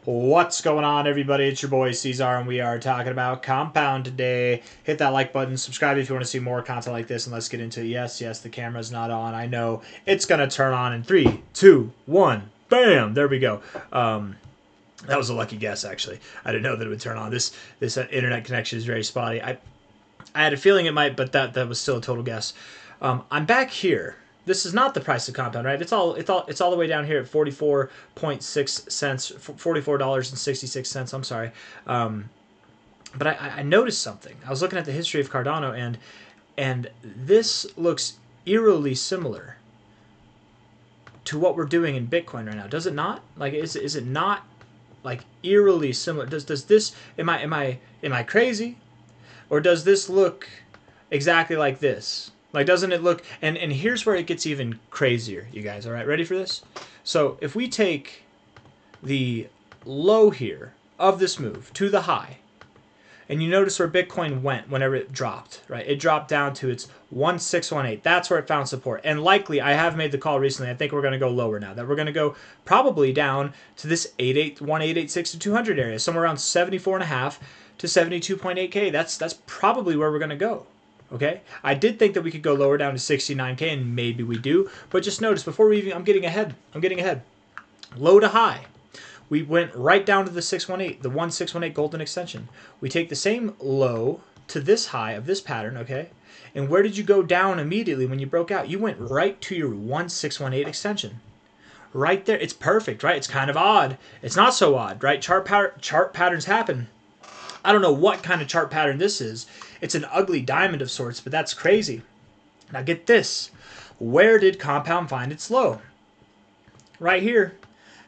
What's going on, everybody? It's your boy C-Zar, and we are talking about Compound today. Hit that like button, subscribe if you want to see more content like this, and let's get into it. Yes, the camera's not on. I know. It's going to turn on in 3, 2, 1. Bam! There we go. That was a lucky guess, actually. I didn't know that it would turn on. This internet connection is very spotty. I had a feeling it might, but that was still a total guess. I'm back here. This is not the price of Compound, right? It's all the way down here at 44.6 cents, $44.66. I'm sorry, but I noticed something. I was looking at the history of Cardano, and this looks eerily similar to what we're doing in Bitcoin right now. Does it not? Like, is it not like eerily similar? Does this? Am I crazy, or does this look exactly like this? Like, doesn't it look... And here's where it gets even crazier, you guys. All right, ready for this? So if we take the low here of this move to the high, and you notice where Bitcoin went whenever it dropped, right? It dropped down to its 1618. That's where it found support. And likely, I have made the call recently, I think we're going to go lower now. That we're going to go probably down to this 1886 to 200 area, somewhere around 74.5 to 72.8K. That's probably where we're going to go. Okay, I did think that we could go lower down to 69K, and maybe we do. But just notice, before we even... I'm getting ahead. Low to high. We went right down to the 618, the 1618 golden extension. We take the same low to this high of this pattern, okay? And where did you go down immediately when you broke out? You went right to your 1618 extension. Right there. It's perfect, right? It's kind of odd. It's not so odd, right? Chart patterns happen. I don't know what kind of chart pattern this is. It's an ugly diamond of sorts, but that's crazy. Now get this. Where did Compound find its low? Right here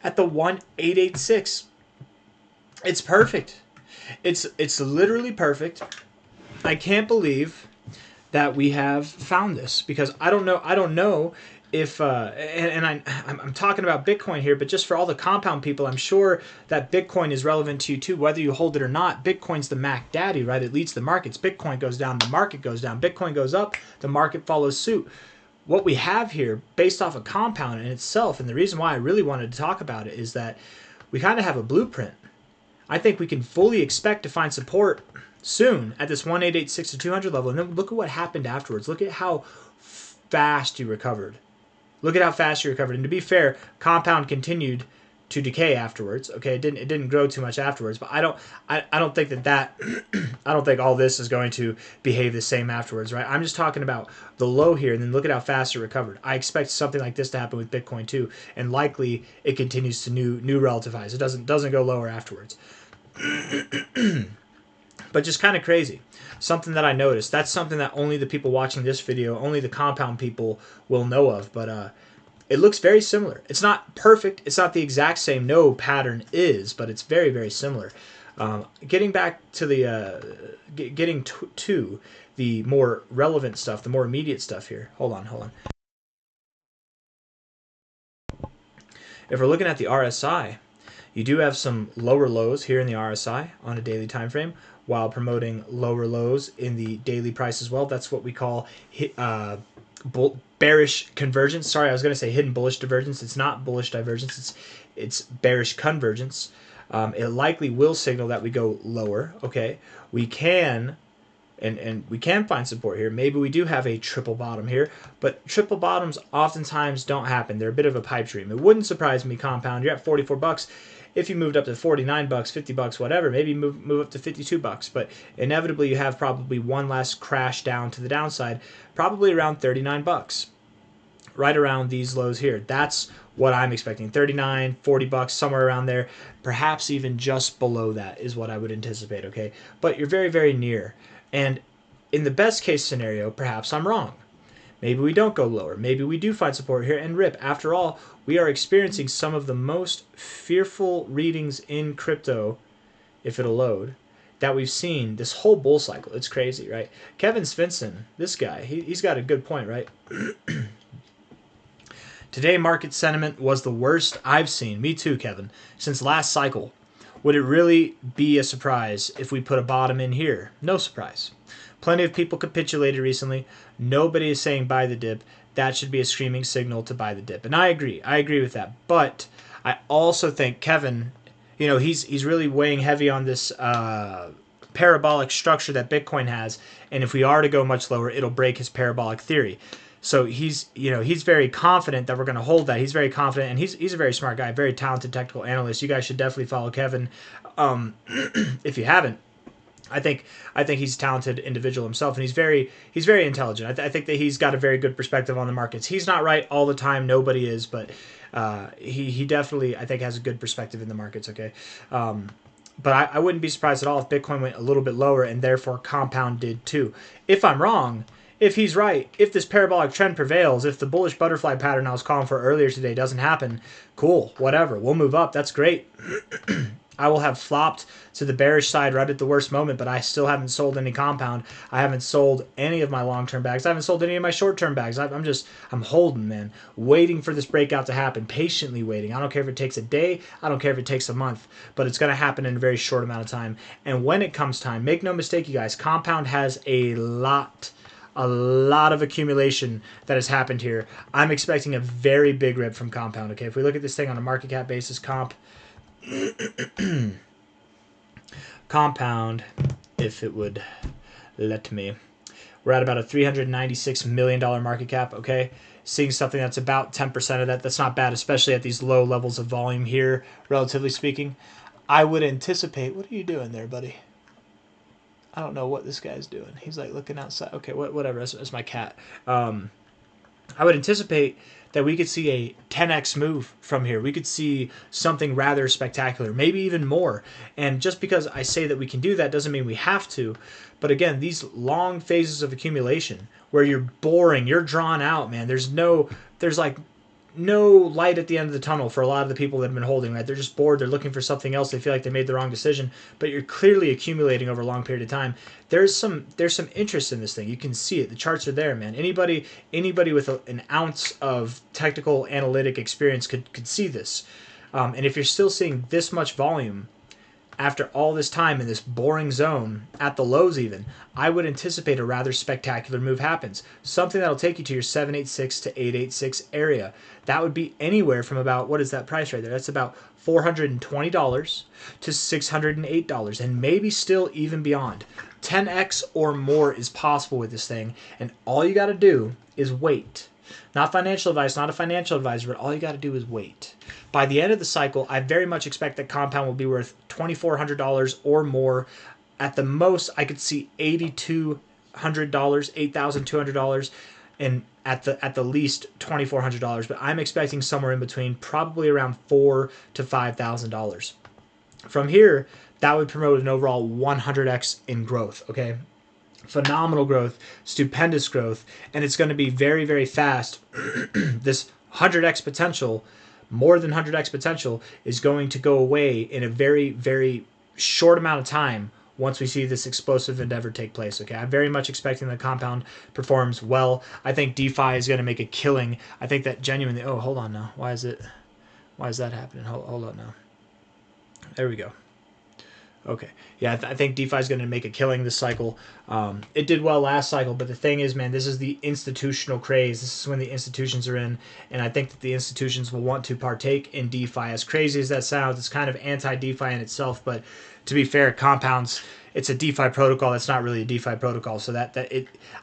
at the 1886. It's perfect. It's literally perfect. I can't believe that we have found this, because I don't know if I'm talking about Bitcoin here, but just for all the Compound people, I'm sure that Bitcoin is relevant to you too, whether you hold it or not. Bitcoin's the Mac Daddy, right? It leads the markets. Bitcoin goes down, the market goes down. Bitcoin goes up, the market follows suit. What we have here, based off of Compound in itself, and the reason why I really wanted to talk about it, is that we kind of have a blueprint. I think we can fully expect to find support soon at this 1886 to 200 level, and then look at what happened afterwards. Look at how fast you recovered. Look at how fast you recovered. And to be fair, Compound continued to decay afterwards. Okay, it didn't grow too much afterwards. But I don't think that I don't think all this is going to behave the same afterwards, right? I'm just talking about the low here, and then look at how fast it recovered. I expect something like this to happen with Bitcoin too, and likely it continues to new relative highs. It doesn't go lower afterwards. But just kind of crazy. Something that I noticed. That's something that only the people watching this video, only the Compound people will know of. But it looks very similar. It's not perfect. It's not the exact same. No pattern is, but it's very, very similar. Getting back to the getting to the more relevant stuff, the more immediate stuff here. Hold on. If we're looking at the RSI, you do have some lower lows here in the RSI on a daily time frame, while promoting lower lows in the daily price as well. That's what we call bearish convergence. Sorry, I was going to say hidden bullish divergence. It's not bullish divergence. It's bearish convergence. It likely will signal that we go lower. Okay, we can and we can find support here. Maybe we do have a triple bottom here, but triple bottoms oftentimes don't happen. They're a bit of a pipe dream. It wouldn't surprise me, Compound. You're at 44 bucks. If you moved up to 49 bucks, 50 bucks, whatever, maybe move up to 52 bucks. But inevitably, you have probably one last crash down to the downside, probably around 39 bucks, right around these lows here. That's what I'm expecting. 39, 40 bucks, somewhere around there. Perhaps even just below that is what I would anticipate, okay? But you're very, very near. And in the best case scenario, perhaps I'm wrong. Maybe we don't go lower. Maybe we do find support here and rip. After all, we are experiencing some of the most fearful readings in crypto, if it'll load, that we've seen this whole bull cycle. It's crazy, right? Kevin Svensson, this guy, he's got a good point, right? Today, market sentiment was the worst I've seen, me too, Kevin, since last cycle. Would it really be a surprise if we put a bottom in here? No surprise. Plenty of people capitulated recently. Nobody is saying buy the dip. That should be a screaming signal to buy the dip. And I agree with that. But I also think Kevin You know, he's really weighing heavy on this parabolic structure that Bitcoin has, and if we are to go much lower, it'll break his parabolic theory. So he's very confident that we're going to hold that. He's very confident, and he's a very smart guy, very talented technical analyst. You guys should definitely follow Kevin if you haven't. I think he's a talented individual himself, and he's very intelligent. I think that he's got a very good perspective on the markets. He's not right all the time. Nobody is, but he definitely, I think, has a good perspective in the markets. Okay. But I wouldn't be surprised at all if Bitcoin went a little bit lower and therefore Compound did too. If I'm wrong, if he's right, if this parabolic trend prevails, if the bullish butterfly pattern I was calling for earlier today doesn't happen, cool, whatever. We'll move up. That's great. I will have flopped to the bearish side right at the worst moment, but I still haven't sold any Compound. I haven't sold any of my long-term bags. I haven't sold any of my short-term bags. I'm holding, man, waiting for this breakout to happen, patiently waiting. I don't care if it takes a day. I don't care if it takes a month, but it's going to happen in a very short amount of time. And when it comes time, make no mistake, you guys, Compound has a lot of accumulation that has happened here. I'm expecting a very big rip from Compound. Okay, if we look at this thing on a market cap basis, Compound, if it would let me, we're at about a $396 million market cap. Okay, seeing something that's about 10% of that. That's not bad, especially at these low levels of volume here, relatively speaking. I would anticipate. What are you doing there, buddy? I don't know what this guy's doing. He's like looking outside. Okay, whatever. That's my cat. I would anticipate that we could see a 10x move from here. We could see something rather spectacular, maybe even more. And just because I say that we can do that doesn't mean we have to. But again, these long phases of accumulation where you're boring, you're drawn out, man. There's like no light at the end of the tunnel for a lot of the people that have been holding, right? They're just bored. They're looking for something else. They feel like they made the wrong decision, but you're clearly accumulating over a long period of time. There's some interest in this thing. You can see it. The charts are there, man. Anybody with an ounce of technical analytic experience could see this. And if you're still seeing this much volume after all this time in this boring zone, at the lows even, I would anticipate a rather spectacular move happens. Something that'll take you to your 786 to 886 area. That would be anywhere from about, what is that price right there? That's about $420 to $608, and maybe still even beyond. 10x or more is possible with this thing, and all you got to do is wait. Not financial advice, not a financial advisor, but all you got to do is wait. By the end of the cycle, I very much expect that Compound will be worth $2,400 or more. At the most, I could see $8,200, $8,200, and at the least $2,400. But I'm expecting somewhere in between, probably around $4,000 to $5,000. From here, that would promote an overall 100x in growth. Okay. Phenomenal growth, stupendous growth, and it's going to be very, very fast. This 100x potential, more than 100x potential, is going to go away in a very, very short amount of time once we see this explosive endeavor take place. Okay, I'm very much expecting that Compound performs well. I think DeFi is going to make a killing. I think that genuinely. Oh, hold on now. Why is that happening? Hold on now. There we go. Okay. Yeah, I think DeFi is going to make a killing this cycle. It did well last cycle, but the thing is, man, this is the institutional craze. This is when the institutions are in, and I think that the institutions will want to partake in DeFi. As crazy as that sounds, it's kind of anti-DeFi in itself, but to be fair, Compound's, it's a DeFi protocol that's not really a DeFi protocol. So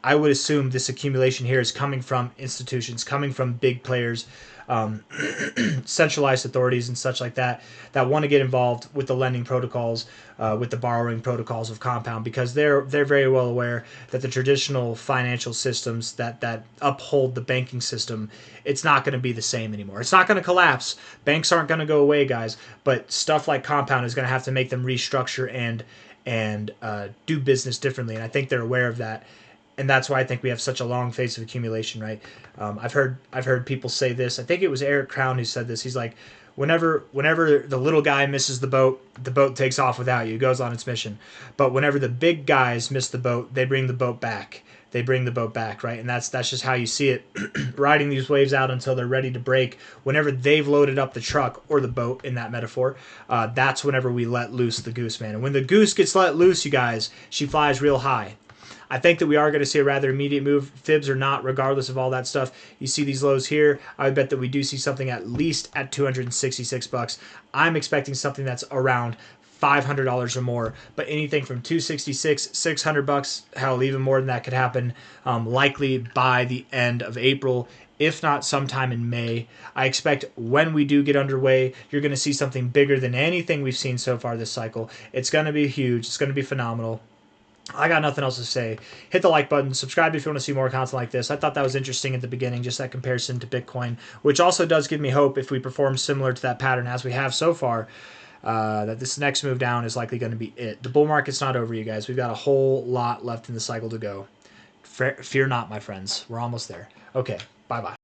I would assume this accumulation here is coming from institutions, coming from big players, centralized authorities and such like that want to get involved with the lending protocols, with the borrowing protocols of Compound, because they're very well aware that the traditional financial systems that uphold the banking system, it's not going to be the same anymore. It's not going to collapse. Banks aren't going to go away, guys, but stuff like Compound is going to have to make them restructure and do business differently, and I think they're aware of that. And that's why I think we have such a long phase of accumulation, right? I've heard people say this. I think it was Eric Crown who said this. He's like, whenever the little guy misses the boat takes off without you. It goes on its mission. But whenever the big guys miss the boat, they bring the boat back. They bring the boat back, right? And that's just how you see it, riding these waves out until they're ready to break. Whenever they've loaded up the truck or the boat in that metaphor, that's whenever we let loose the goose, man. And when the goose gets let loose, you guys, she flies real high. I think that we are going to see a rather immediate move, fibs or not, regardless of all that stuff. You see these lows here. I would bet that we do see something at least at 266 bucks. I'm expecting something that's around $500 or more, but anything from 266, 600 bucks, hell, even more than that could happen, likely by the end of April, if not sometime in May. I expect when we do get underway, you're going to see something bigger than anything we've seen so far this cycle. It's going to be huge. It's going to be phenomenal. I got nothing else to say. Hit the like button. Subscribe if you want to see more content like this. I thought that was interesting at the beginning, just that comparison to Bitcoin, which also does give me hope if we perform similar to that pattern as we have so far. That this next move down is likely going to be it. The bull market's not over, you guys. We've got a whole lot left in the cycle to go. Fear not, my friends. We're almost there. Okay, bye-bye.